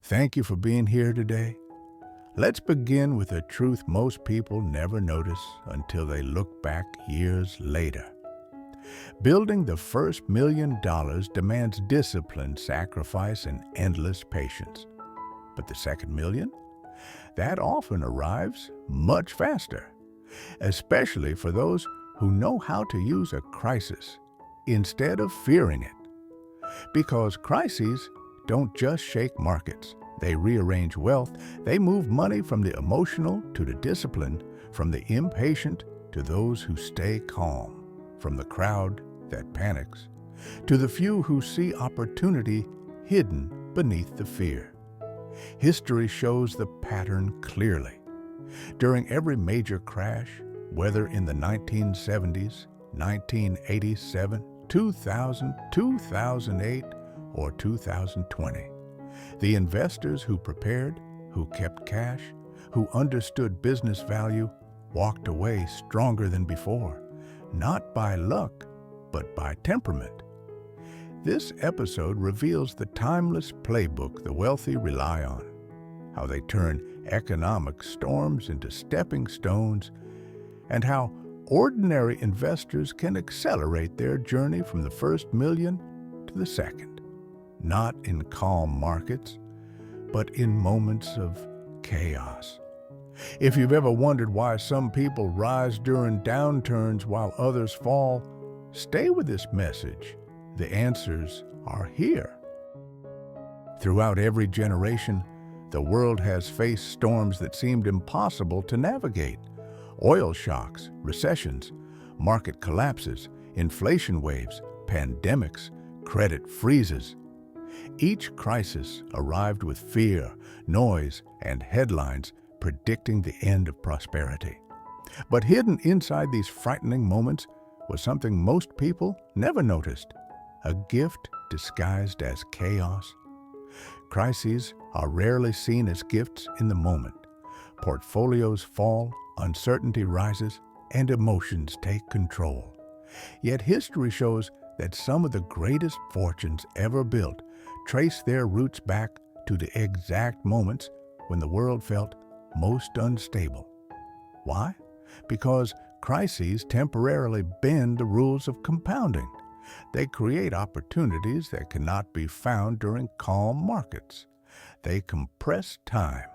Thank you for being here today. Let's begin with a truth most people never notice until they look back years later. Building the first $1 million demands discipline, sacrifice, and endless patience. But the second million? That often arrives much faster, especially for those who know how to use a crisis instead of fearing it. Because crises don't just shake markets. They rearrange wealth. They move money from the emotional to the disciplined, from the impatient to those who stay calm, from the crowd that panics to the few who see opportunity hidden beneath the fear. History shows the pattern clearly. During every major crash, whether in the 1970s, 1987, 2000, 2008, or 2020, the investors who prepared, who kept cash, who understood business value, walked away stronger than before, not by luck, but by temperament. This episode reveals the timeless playbook the wealthy rely on, how they turn economic storms into stepping stones, and how ordinary investors can accelerate their journey from the first million to the second, not in calm markets, but in moments of chaos. If you've ever wondered why some people rise during downturns while others fall, stay with this message. The answers are here. Throughout every generation, the world has faced storms that seemed impossible to navigate. Oil shocks, recessions, market collapses, inflation waves, pandemics, credit freezes. Each crisis arrived with fear, noise, and headlines predicting the end of prosperity. But hidden inside these frightening moments was something most people never noticed: a gift disguised as chaos. Crises are rarely seen as gifts in the moment. Portfolios fall, uncertainty rises, and emotions take control. Yet history shows that some of the greatest fortunes ever built trace their roots back to the exact moments when the world felt most unstable. Why? Because crises temporarily bend the rules of compounding. They create opportunities that cannot be found during calm markets. They compress time,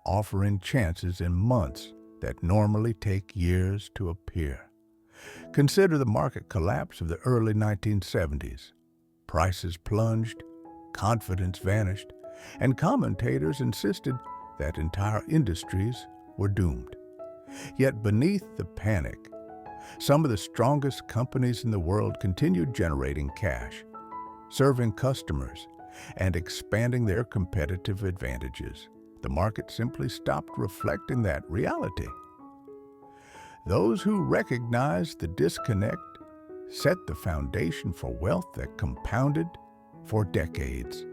offering chances in months that normally take years to appear. Consider the market collapse of the early 1970s. Prices plunged, confidence vanished, and commentators insisted that entire industries were doomed. Yet beneath the panic, some of the strongest companies in the world continued generating cash, serving customers, and expanding their competitive advantages. The market simply stopped reflecting that reality. Those who recognized the disconnect set the foundation for wealth that compounded for decades.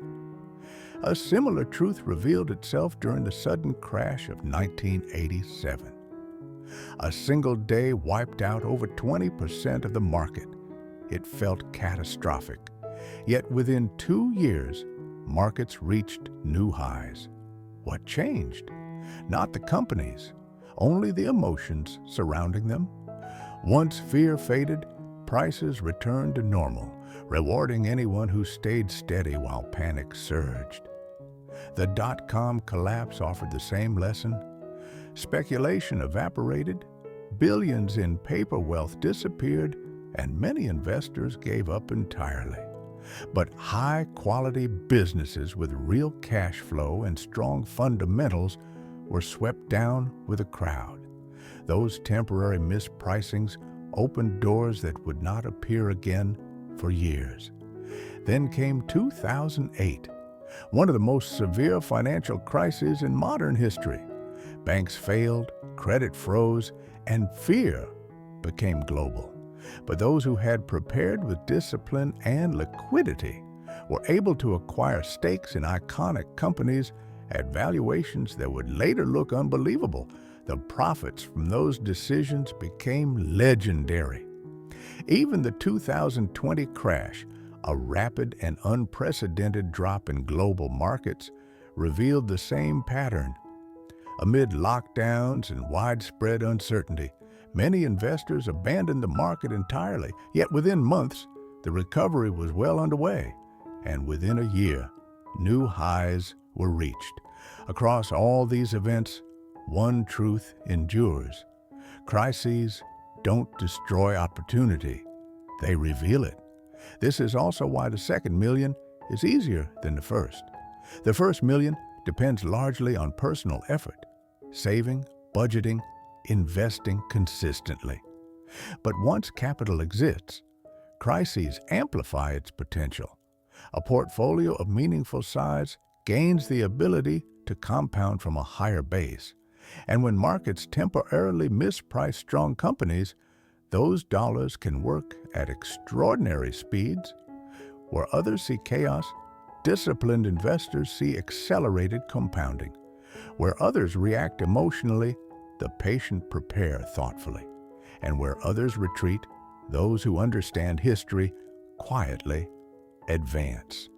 A similar truth revealed itself during the sudden crash of 1987. A single day wiped out over 20% of the market. It felt catastrophic. Yet within 2 years, markets reached new highs. What changed? Not the companies, only the emotions surrounding them. Once fear faded, prices returned to normal, rewarding anyone who stayed steady while panic surged. The dot-com collapse offered the same lesson. Speculation evaporated, billions in paper wealth disappeared, and many investors gave up entirely. But high-quality businesses with real cash flow and strong fundamentals were swept down with a crowd. Those temporary mispricings opened doors that would not appear again for years. Then came 2008, one of the most severe financial crises in modern history. Banks failed, credit froze, and fear became global. But those who had prepared with discipline and liquidity were able to acquire stakes in iconic companies at valuations that would later look unbelievable. The profits from those decisions became legendary. Even the 2020 crash, a rapid and unprecedented drop in global markets, revealed the same pattern. Amid lockdowns and widespread uncertainty, many investors abandoned the market entirely, yet within months, the recovery was well underway, and within a year, new highs were reached. Across all these events, one truth endures. Crises don't destroy opportunity, they reveal it. This is also why the second million is easier than the first. The first million depends largely on personal effort, saving, budgeting, investing consistently. But once capital exists, crises amplify its potential. A portfolio of meaningful size gains the ability to compound from a higher base. And when markets temporarily misprice strong companies, those dollars can work at extraordinary speeds. Where others see chaos, disciplined investors see accelerated compounding. Where others react emotionally, the patient prepare thoughtfully. And where others retreat, those who understand history quietly advance.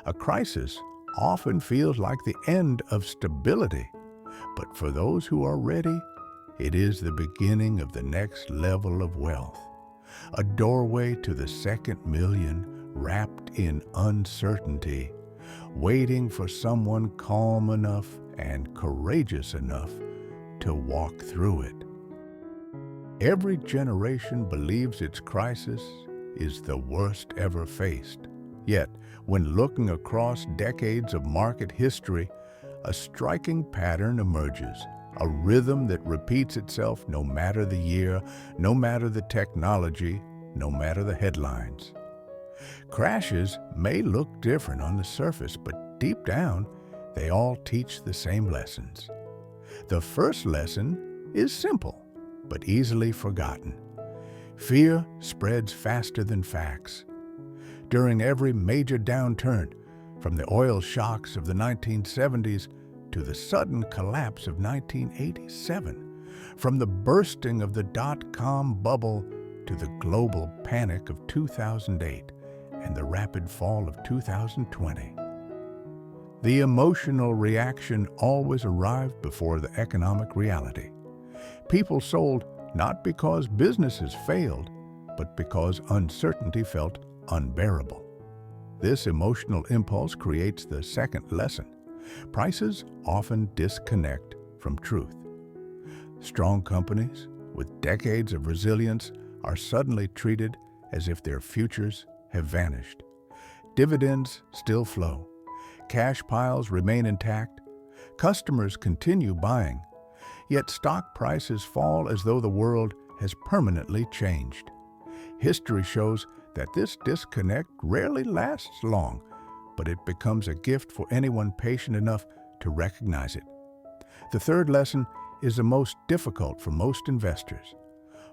A crisis often feels like the end of stability, but for those who are ready, it is the beginning of the next level of wealth, a doorway to the second million wrapped in uncertainty, waiting for someone calm enough and courageous enough to walk through it. Every generation believes its crisis is the worst ever faced. Yet, when looking across decades of market history, a striking pattern emerges, a rhythm that repeats itself no matter the year, no matter the technology, no matter the headlines. Crashes may look different on the surface, but deep down, they all teach the same lessons. The first lesson is simple, but easily forgotten. Fear spreads faster than facts. During every major downturn, from the oil shocks of the 1970s to the sudden collapse of 1987, from the bursting of the dot-com bubble to the global panic of 2008 and the rapid fall of 2020, the emotional reaction always arrived before the economic reality. People sold not because businesses failed, but because uncertainty felt unbearable. This emotional impulse creates the second lesson. Prices often disconnect from truth. Strong companies with decades of resilience are suddenly treated as if their futures have vanished. Dividends still flow. Cash piles remain intact. Customers continue buying. Yet stock prices fall as though the world has permanently changed. History shows that this disconnect rarely lasts long, but it becomes a gift for anyone patient enough to recognize it. The third lesson is the most difficult for most investors.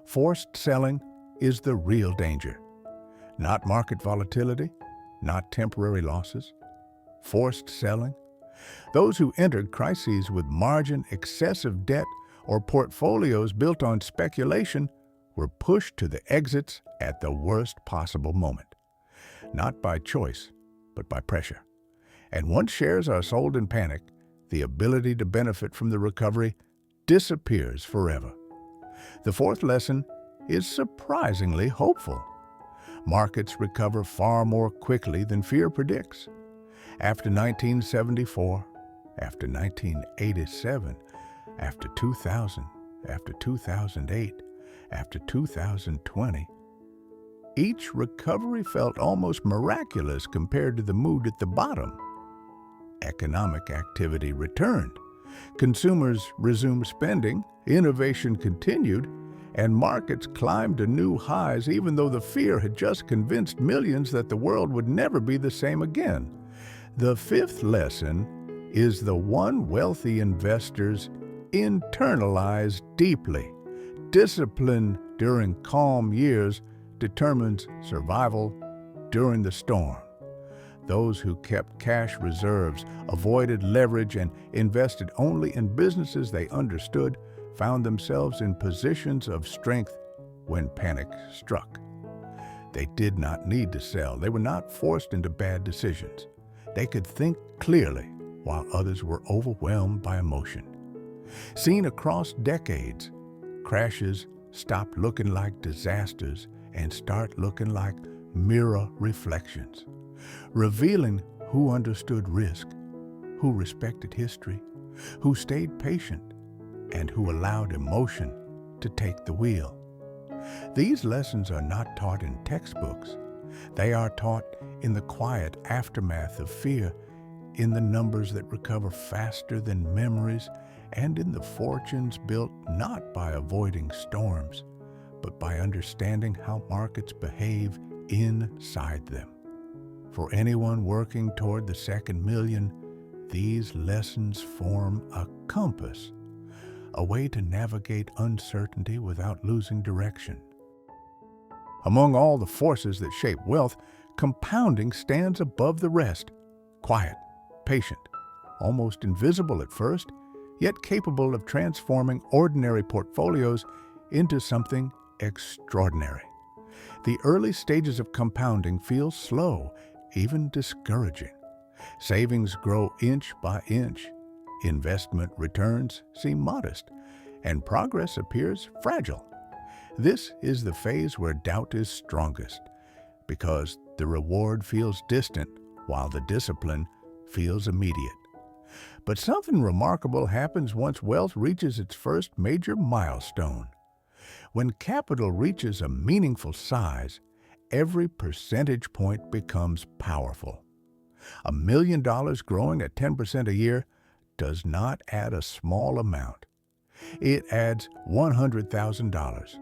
Forced selling is the real danger. Not market volatility, not temporary losses. Forced selling. Those who entered crises with margin, excessive debt, or portfolios built on speculation were pushed to the exits at the worst possible moment. Not by choice, but by pressure. And once shares are sold in panic, the ability to benefit from the recovery disappears forever. The fourth lesson is surprisingly hopeful. Markets recover far more quickly than fear predicts. After 1974, after 1987, after 2000, after 2008, after 2020, each recovery felt almost miraculous compared to the mood at the bottom. Economic activity returned. Consumers resumed spending, innovation continued, and markets climbed to new highs even though the fear had just convinced millions that the world would never be the same again. The fifth lesson is the one wealthy investors internalize deeply. Discipline during calm years determines survival during the storm. Those who kept cash reserves, avoided leverage, and invested only in businesses they understood found themselves in positions of strength when panic struck. They did not need to sell. They were not forced into bad decisions. They could think clearly while others were overwhelmed by emotion. Seen across decades, crashes stop looking like disasters and start looking like mirror reflections, revealing who understood risk, who respected history, who stayed patient, and who allowed emotion to take the wheel. These lessons are not taught in textbooks. They are taught in the quiet aftermath of fear, in the numbers that recover faster than memories, and in the fortunes built not by avoiding storms, but by understanding how markets behave inside them. For anyone working toward the second million, these lessons form a compass, a way to navigate uncertainty without losing direction. Among all the forces that shape wealth, compounding stands above the rest. Quiet, patient, almost invisible at first, yet capable of transforming ordinary portfolios into something extraordinary. The early stages of compounding feel slow, even discouraging. Savings grow inch by inch. Investment returns seem modest, and progress appears fragile. This is the phase where doubt is strongest, because the reward feels distant while the discipline feels immediate. But something remarkable happens once wealth reaches its first major milestone. When capital reaches a meaningful size, every percentage point becomes powerful. $1 million growing at 10% a year does not add a small amount. It adds $100,000.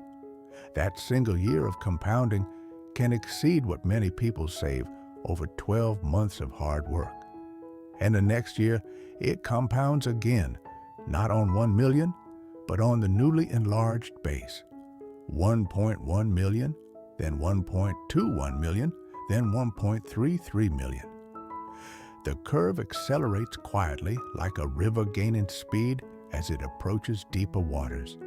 That single year of compounding can exceed what many people save over 12 months of hard work. And the next year, it compounds again, not on 1 million, but on the newly enlarged base. 1.1 million, then 1.21 million, then 1.33 million. The curve accelerates quietly like a river gaining speed as it approaches deeper waters.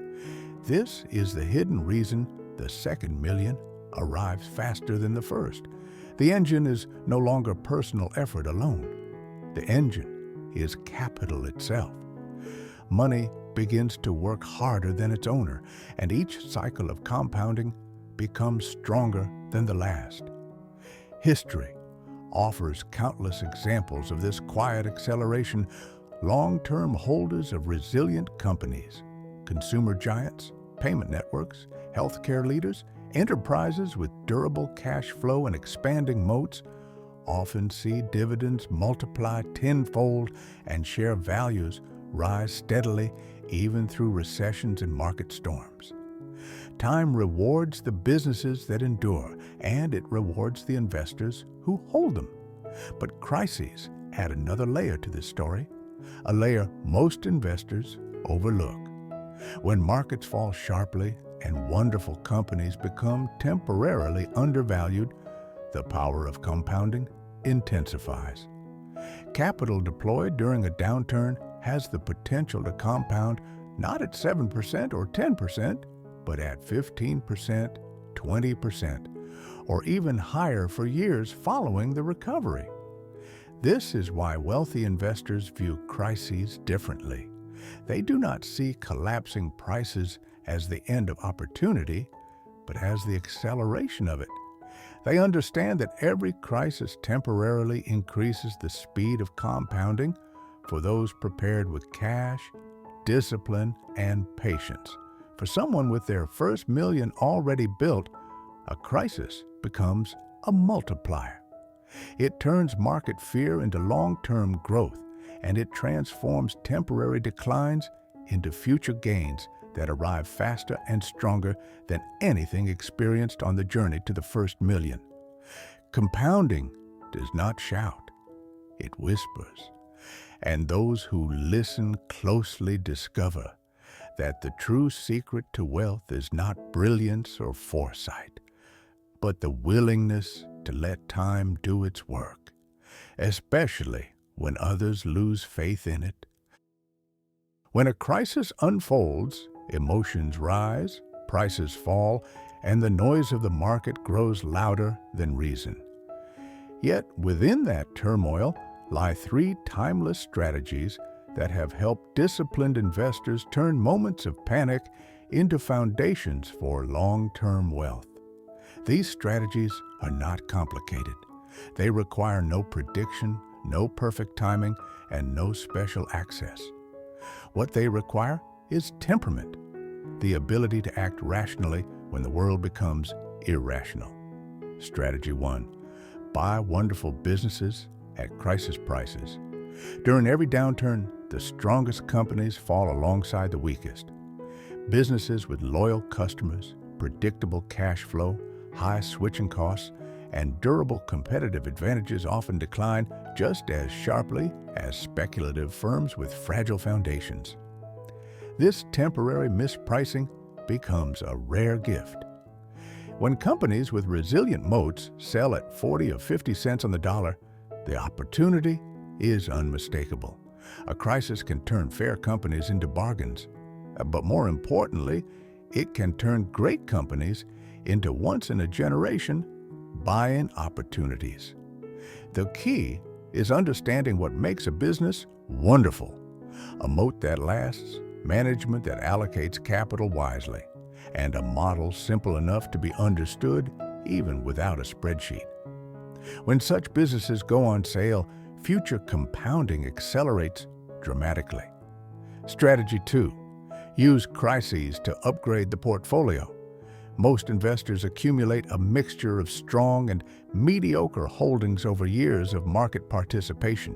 This is the hidden reason the second million arrives faster than the first. The engine is no longer personal effort alone. The engine is capital itself. Money begins to work harder than its owner, and each cycle of compounding becomes stronger than the last. History offers countless examples of this quiet acceleration. Long-term holders of resilient companies, consumer giants, payment networks, healthcare leaders, enterprises with durable cash flow and expanding moats often see dividends multiply tenfold and share values rise steadily even through recessions and market storms. Time rewards the businesses that endure, and it rewards the investors who hold them. But crises add another layer to this story, a layer most investors overlook. When markets fall sharply and wonderful companies become temporarily undervalued, the power of compounding intensifies. Capital deployed during a downturn has the potential to compound not at 7% or 10%, but at 15%, 20%, or even higher for years following the recovery. This is why wealthy investors view crises differently. They do not see collapsing prices as the end of opportunity, but as the acceleration of it. They understand that every crisis temporarily increases the speed of compounding for those prepared with cash, discipline, and patience. For someone with their first million already built, a crisis becomes a multiplier. It turns market fear into long-term growth, and it transforms temporary declines into future gains that arrive faster and stronger than anything experienced on the journey to the first million. Compounding does not shout, it whispers. And those who listen closely discover that the true secret to wealth is not brilliance or foresight, but the willingness to let time do its work, especially when others lose faith in it. When a crisis unfolds, emotions rise, prices fall, and the noise of the market grows louder than reason. Yet within that turmoil, lie three timeless strategies that have helped disciplined investors turn moments of panic into foundations for long-term wealth. These strategies are not complicated. They require no prediction, no perfect timing, and no special access. What they require is temperament, the ability to act rationally when the world becomes irrational. Strategy 1. Buy wonderful businesses at crisis prices. During every downturn, the strongest companies fall alongside the weakest. Businesses with loyal customers, predictable cash flow, high switching costs, and durable competitive advantages often decline just as sharply as speculative firms with fragile foundations. This temporary mispricing becomes a rare gift. When companies with resilient moats sell at 40 or 50 cents on the dollar, the opportunity is unmistakable. A crisis can turn fair companies into bargains, but more importantly, it can turn great companies into once-in-a-generation buy-in opportunities. The key is understanding what makes a business wonderful: a moat that lasts, management that allocates capital wisely, and a model simple enough to be understood even without a spreadsheet. When such businesses go on sale, future compounding accelerates dramatically. Strategy 2. Use crises to upgrade the portfolio. Most investors accumulate a mixture of strong and mediocre holdings over years of market participation.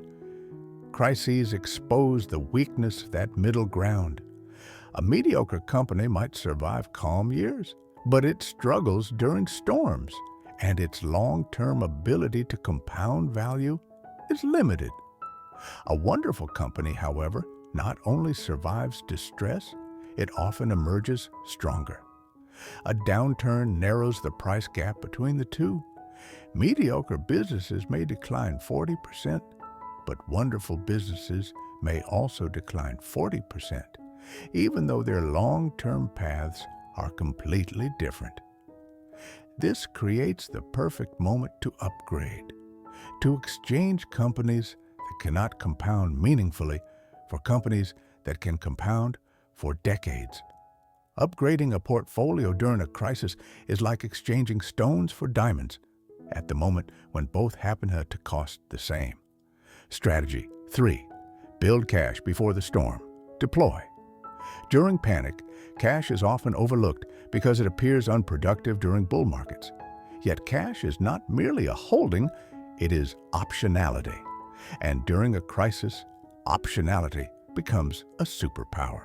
Crises expose the weakness of that middle ground. A mediocre company might survive calm years, but it struggles during storms, and its long-term ability to compound value is limited. A wonderful company, however, not only survives distress, it often emerges stronger. A downturn narrows the price gap between the two. Mediocre businesses may decline 40%, but wonderful businesses may also decline 40%, even though their long-term paths are completely different. This creates the perfect moment to upgrade, to exchange companies that cannot compound meaningfully for companies that can compound for decades. Upgrading a portfolio during a crisis is like exchanging stones for diamonds at the moment when both happen to cost the same. Strategy 3. Build cash before the storm. Deploy. During panic, cash is often overlooked because it appears unproductive during bull markets. Yet cash is not merely a holding, it is optionality. And during a crisis, optionality becomes a superpower.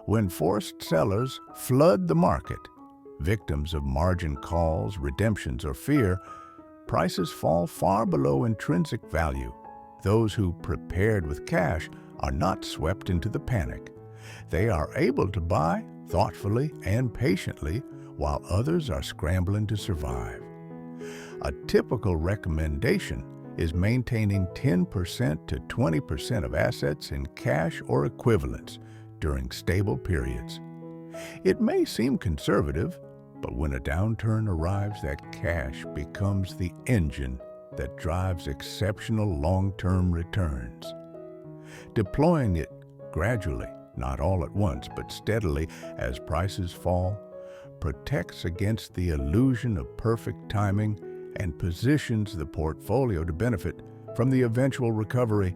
When forced sellers flood the market, victims of margin calls, redemptions, or fear, prices fall far below intrinsic value. Those who prepared with cash are not swept into the panic. They are able to buy thoughtfully and patiently while others are scrambling to survive. A typical recommendation is maintaining 10% to 20% of assets in cash or equivalents during stable periods. It may seem conservative, but when a downturn arrives, that cash becomes the engine that drives exceptional long-term returns. Deploying it gradually, not all at once, but steadily as prices fall, protects against the illusion of perfect timing and positions the portfolio to benefit from the eventual recovery.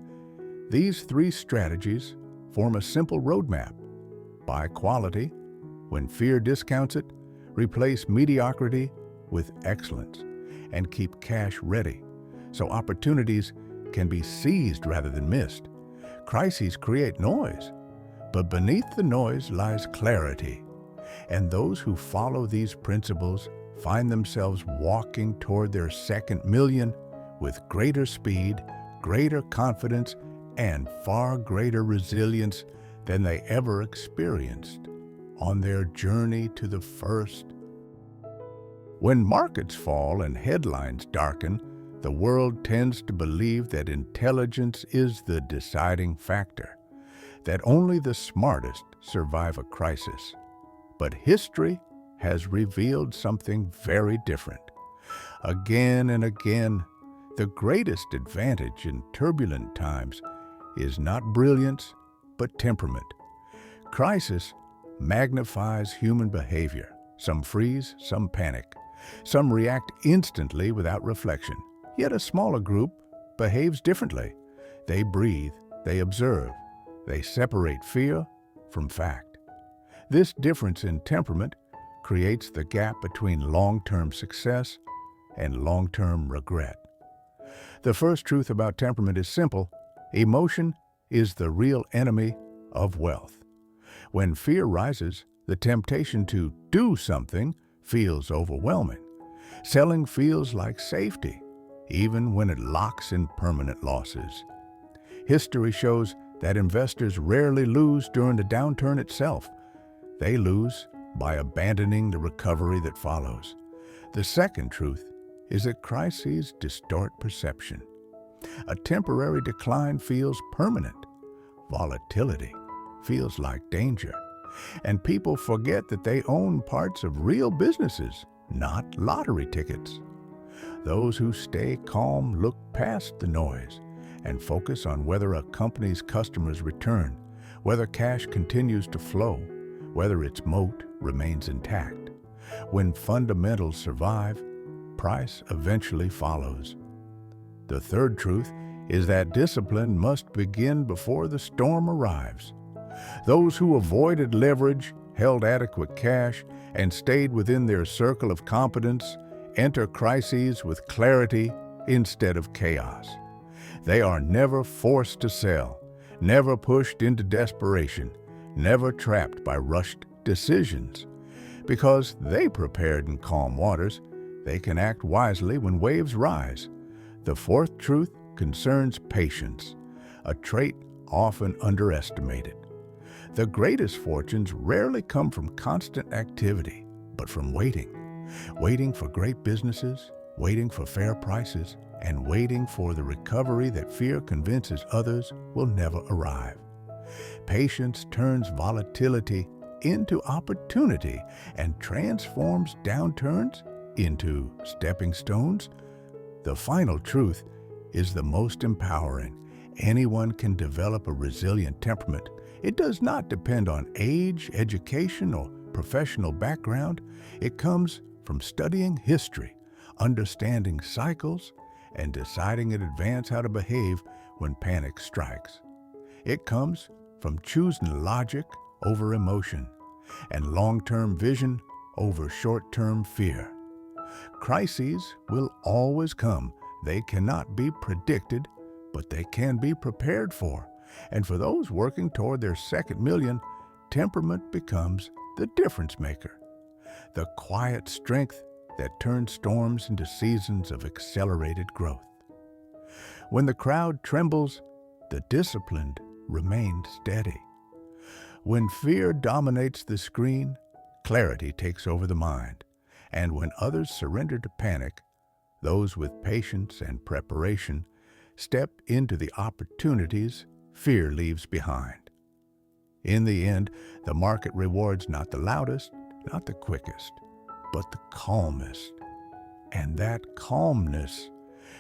These three strategies form a simple roadmap. Buy quality when fear discounts it, replace mediocrity with excellence, and keep cash ready so opportunities can be seized rather than missed. Crises create noise, but beneath the noise lies clarity, and those who follow these principles find themselves walking toward their second million with greater speed, greater confidence, and far greater resilience than they ever experienced on their journey to the first. When markets fall and headlines darken, the world tends to believe that intelligence is the deciding factor, that only the smartest survive a crisis. But history has revealed something very different. Again and again, The greatest advantage in turbulent times is not brilliance, but temperament. Crisis magnifies human behavior. Some freeze, some panic. Some react instantly without reflection. Yet a smaller group behaves differently. They breathe, they observe, they separate fear from fact. This difference in temperament creates the gap between long-term success and long-term regret. The first truth about temperament is simple. Emotion is the real enemy of wealth. When fear rises, the temptation to do something feels overwhelming. Selling feels like safety, even when it locks in permanent losses. History shows that investors rarely lose during the downturn itself. They lose by abandoning the recovery that follows. The second truth is that crises distort perception. A temporary decline feels permanent. Volatility feels like danger. And people forget that they own parts of real businesses, not lottery tickets. Those who stay calm look past the noise and focus on whether a company's customers return, whether cash continues to flow, whether its moat remains intact. When fundamentals survive, price eventually follows. The third truth is that discipline must begin before the storm arrives. Those who avoided leverage, held adequate cash, and stayed within their circle of competence enter crises with clarity instead of chaos. They are never forced to sell, never pushed into desperation, never trapped by rushed decisions. Because they prepared in calm waters, they can act wisely when waves rise. The fourth truth concerns patience, a trait often underestimated. The greatest fortunes rarely come from constant activity, but from waiting. Waiting for great businesses, waiting for fair prices, and waiting for the recovery that fear convinces others will never arrive. Patience turns volatility into opportunity and transforms downturns into stepping stones. The final truth is the most empowering. Anyone can develop a resilient temperament. It does not depend on age, education, or professional background. It comes from studying history, understanding cycles, and deciding in advance how to behave when panic strikes. It comes from choosing logic over emotion and long-term vision over short-term fear. Crises will always come. They cannot be predicted, but they can be prepared for. And for those working toward their second million, temperament becomes the difference maker. The quiet strength that turns storms into seasons of accelerated growth. When the crowd trembles, the disciplined remain steady. When fear dominates the screen, clarity takes over the mind. And when others surrender to panic, those with patience and preparation step into the opportunities fear leaves behind. In the end, the market rewards not the loudest, not the quickest, but the calmest. And that calmness,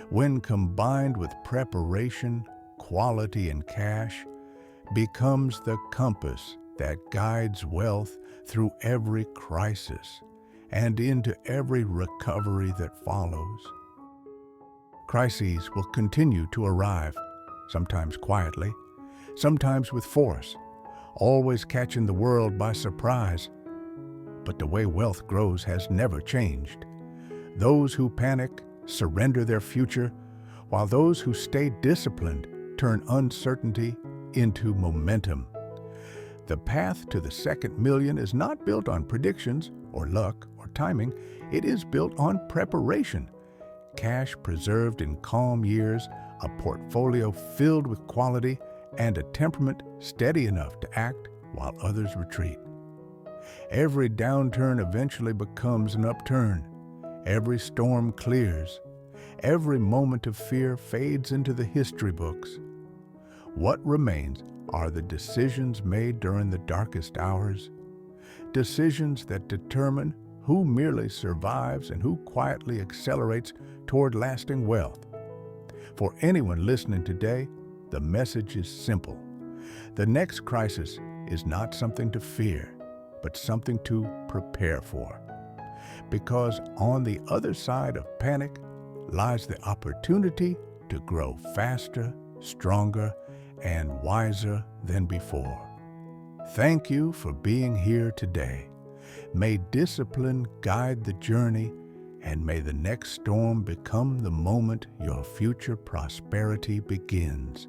when combined with preparation, quality, and cash, becomes the compass that guides wealth through every crisis and into every recovery that follows. Crises will continue to arrive, sometimes quietly, sometimes with force, always catching the world by surprise. But the way wealth grows has never changed. Those who panic surrender their future, while those who stay disciplined turn uncertainty into momentum. The path to the second million is not built on predictions or luck or timing. It is built on preparation. Cash preserved in calm years, a portfolio filled with quality, and a temperament steady enough to act while others retreat. Every downturn eventually becomes an upturn. Every storm clears. Every moment of fear fades into the history books. What remains are the decisions made during the darkest hours, decisions that determine who merely survives and who quietly accelerates toward lasting wealth. For anyone listening today, the message is simple. The next crisis is not something to fear, but something to prepare for. Because on the other side of panic lies the opportunity to grow faster, stronger, and wiser than before. Thank you for being here today. May discipline guide the journey, and may the next storm become the moment your future prosperity begins.